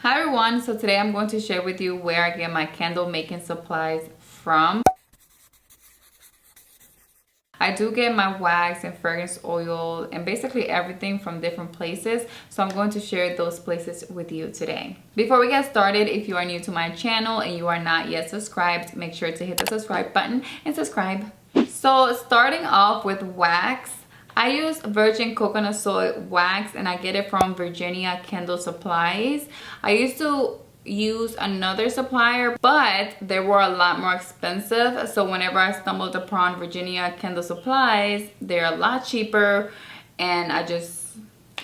Hi everyone, so today I'm going to share with you where I get my candle making supplies from. I do get my wax and fragrance oil and basically everything from different places, so I'm going to share those places with you today. Before we get started, if you are new to my channel and you are not yet subscribed, make sure to hit the subscribe button and subscribe. So starting off with wax, I use virgin coconut soy wax and I get it from Virginia Candle Supplies. I used to use another supplier, but they were a lot more expensive, so whenever I stumbled upon Virginia Candle Supplies, they're a lot cheaper and I just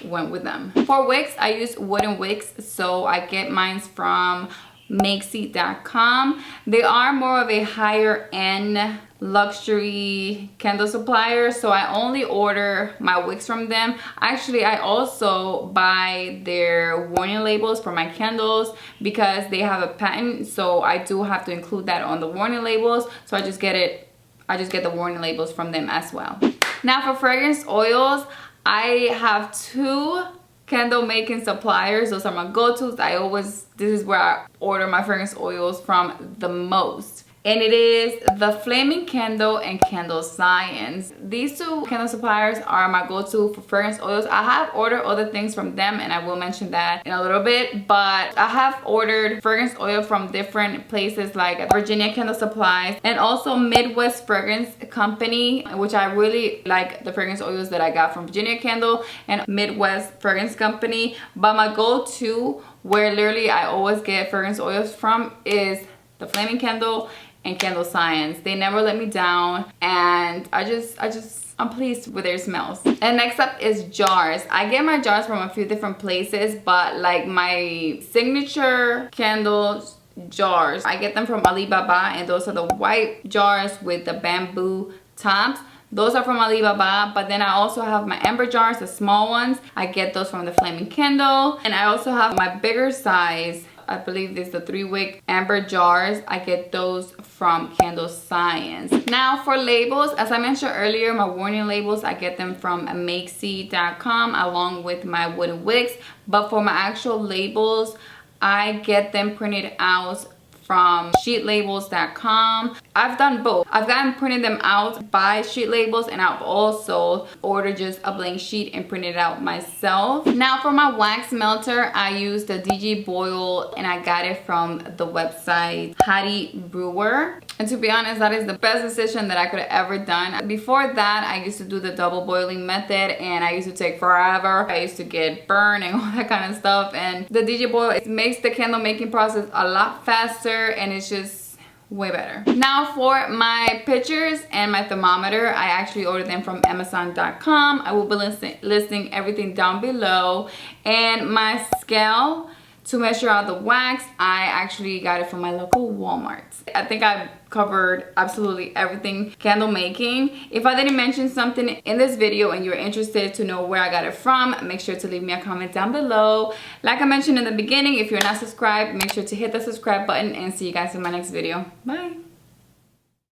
went with them. For wicks, I use wooden wicks, so I get mine from Makesy.com. They are more of a higher end luxury candle supplier, so I only order my wicks from them. Actually, I also buy their warning labels for my candles because they have a patent, so I do have to include that on the warning labels. So I just get the warning labels from them as well. Now for fragrance oils, I have two candle making suppliers. Those are my go-tos. This is where I order my fragrance oils from the most, and it is the Flaming Candle and Candlescience. These two candle suppliers are my go-to for fragrance oils. I have ordered other things from them and I will mention that in a little bit, but I have ordered fragrance oil from different places like Virginia Candle Supplies and also Midwest Fragrance Company, which I really like the fragrance oils that I got from Virginia Candle and Midwest Fragrance Company. But my go-to, where literally I always get fragrance oils from, is the Flaming Candle and Candlescience. They never let me down, and I'm pleased with their smells. And next up is jars. I get my jars from a few different places, but like my signature candle jars, I get them from Alibaba, and those are the white jars with the bamboo tops. Those are from Alibaba, but then I also have my amber jars, the small ones. I get those from the Flaming Candle, and I also have my bigger size, I believe this is the 3-wick amber jars. I get those from Candlescience. Now for labels, as I mentioned earlier, my warning labels, I get them from Makesy.com along with my wooden wicks. But for my actual labels, I get them printed out from Sheetlabels.com. I've done both. I've gotten printed them out by Sheetlabels, and I've also ordered just a blank sheet and printed it out myself. Now for my wax melter, I use the Digiboil and I got it from the website Howdy Brewer. And to be honest, that is the best decision that I could have ever done. Before that, I used to do the double boiling method and I used to take forever. I used to get burned and all that kind of stuff. And the Digiboil, it makes the candle making process a lot faster and it's just way better. Now for my pitchers and my thermometer, I actually ordered them from Amazon.com. I will be listing everything down below. And my scale to measure out the wax, I actually got it from my local Walmart. I think I've covered absolutely everything candle making. If I didn't mention something in this video and you're interested to know where I got it from, make sure to leave me a comment down below. Like I mentioned in the beginning, if you're not subscribed, make sure to hit the subscribe button, and see you guys in my next video. Bye.